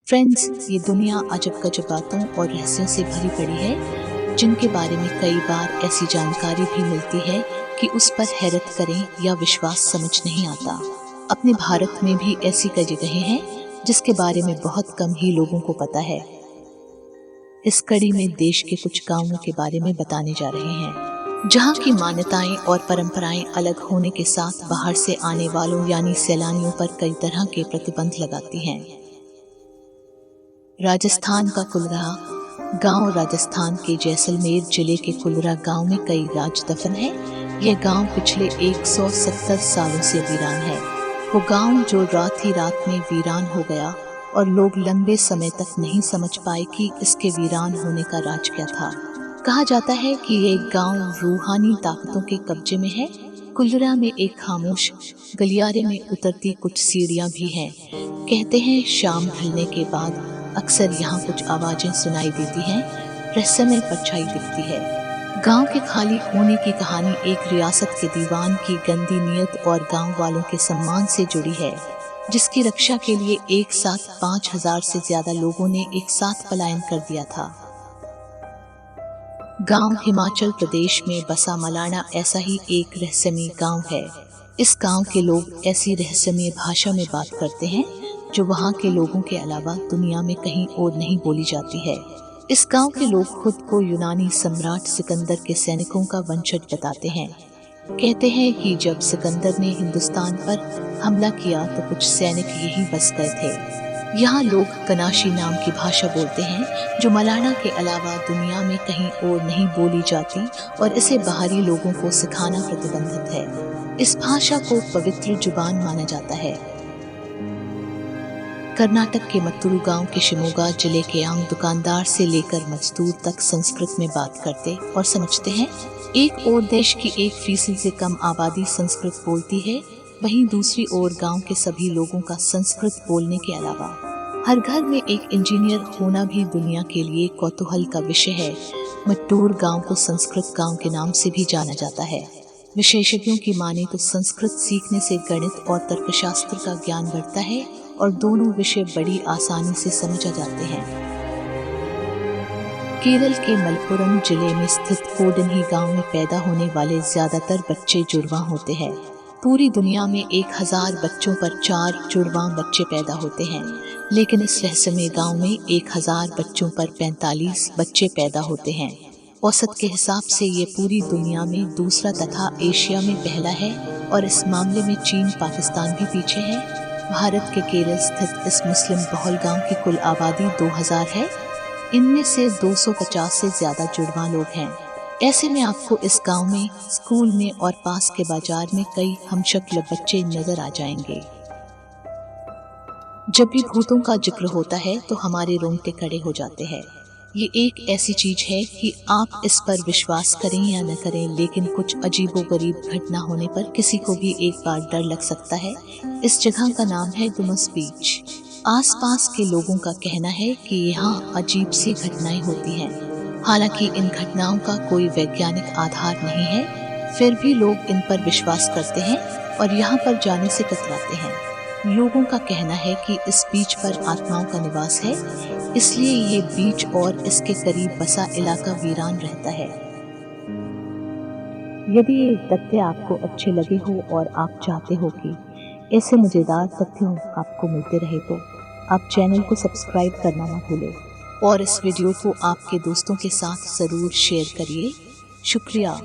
Friends, ये दुनिया अजब गजब बातों और रहस्यों से भरी पड़ी है, जिनके बारे में कई बार ऐसी जानकारी भी मिलती है कि उस पर हैरत करें या विश्वास समझ नहीं आता। अपने भारत में भी ऐसी कई जगहें हैं जिसके बारे में बहुत कम ही लोगों को पता है। इस कड़ी में देश के कुछ गांवों के बारे में बताने जा रहे हैं, जहां की मान्यताएं और परंपराएं अलग होने के साथ बाहर से आने वालों यानी सैलानियों पर कई तरह के प्रतिबंध लगाती हैं। राजस्थान का कुलरा गांव। राजस्थान के जैसलमेर जिले के कुलरा गांव में कई राज दफन है। यह गांव पिछले 170 सालों से वीरान है। वो गांव जो रात ही रात में वीरान हो गया और लोग लंबे समय तक नहीं समझ पाए कि इसके वीरान होने का राज क्या था। कहा जाता है कि यह गांव रूहानी ताकतों के कब्जे में है। कुलरा में एक खामोश गलियारे में उतरती कुछ सीढ़ियां भी हैं। कहते हैं शाम ढलने के बाद अक्सर यहाँ कुछ आवाजें सुनाई देती हैं, रहस्यमय परछाई दिखती है। गांव के खाली होने की कहानी एक रियासत के दीवान की गंदी नीयत और गांव वालों के सम्मान से जुड़ी है, जिसकी रक्षा के लिए एक साथ 5000 से ज्यादा लोगों ने एक साथ पलायन कर दिया था। गांव हिमाचल प्रदेश में बसा मलाना ऐसा ही एक रहस्यमय गांव है। इस गांव के लोग ऐसी रहस्यमय भाषा में बात करते हैं जो वहाँ के लोगों के अलावा दुनिया में कहीं और नहीं बोली जाती है। इस गांव के लोग खुद को यूनानी सम्राट सिकंदर के सैनिकों का वंशज बताते हैं। कहते हैं कि जब सिकंदर ने हिंदुस्तान पर हमला किया तो कुछ सैनिक यहीं बस गए थे। यहाँ लोग कनाशी नाम की भाषा बोलते हैं जो मलाना के अलावा दुनिया में कहीं और नहीं बोली जाती और इसे बाहरी लोगों को सिखाना प्रतिबंधित है। इस भाषा को पवित्र जुबान माना जाता है। कर्नाटक के मत्तूरू गांव के शिमोगा जिले के आम दुकानदार से लेकर मजदूर तक संस्कृत में बात करते और समझते हैं। एक और देश की 1% से कम आबादी संस्कृत बोलती है, वहीं दूसरी ओर गांव के सभी लोगों का संस्कृत बोलने के अलावा हर घर में एक इंजीनियर होना भी दुनिया के लिए कौतूहल का विषय है। मत्तूर गांव को संस्कृत गांव के नाम से भी जाना जाता है। विशेषज्ञों की माने तो संस्कृत सीखने से गणित और तर्कशास्त्र का ज्ञान बढ़ता है और दोनों विषय बड़ी आसानी से समझा जाते हैं। केरल के मलप्पुरम जिले में स्थित कोडनही गांव में पैदा होने वाले ज्यादातर बच्चे जुड़वा होते हैं। पूरी दुनिया में 1000 बच्चों पर 4 जुड़वा बच्चे पैदा होते हैं, लेकिन इस रहस्यमय गांव में 1000 बच्चों पर 45 बच्चे पैदा होते हैं। औसत के हिसाब से ये पूरी दुनिया में दूसरा तथा एशिया में पहला है और इस मामले में चीन पाकिस्तान भी पीछे है। भारत के केरल स्थित इस मुस्लिम बहुल गांव की कुल आबादी 2000 है। इनमें से 250 से ज्यादा जुड़वा लोग हैं। ऐसे में आपको इस गांव में, स्कूल में और पास के बाजार में कई हमशक्ल बच्चे नजर आ जाएंगे। जब भी भूतों का जिक्र होता है तो हमारे रोंगटे खड़े हो जाते हैं। ये एक ऐसी चीज है कि आप इस पर विश्वास करें या न करें, लेकिन कुछ अजीबोगरीब घटना होने पर किसी को भी एक बार डर लग सकता है। इस जगह का नाम है डुमस बीच। आसपास के लोगों का कहना है कि यहाँ अजीब सी घटनाएं होती हैं। हालांकि इन घटनाओं का कोई वैज्ञानिक आधार नहीं है, फिर भी लोग इन पर विश्वास करते हैं और यहाँ पर जाने से कतराते हैं। लोगों का कहना है कि इस बीच पर आत्माओं का निवास है, इसलिए ये बीच और इसके करीब बसा इलाका वीरान रहता है। यदि ये तथ्य आपको अच्छे लगे हो और आप चाहते हो कि ऐसे मजेदार तथ्यों आपको मिलते रहे तो आप चैनल को सब्सक्राइब करना ना भूलें और इस वीडियो को आपके दोस्तों के साथ ज़रूर शेयर करिए। शुक्रिया।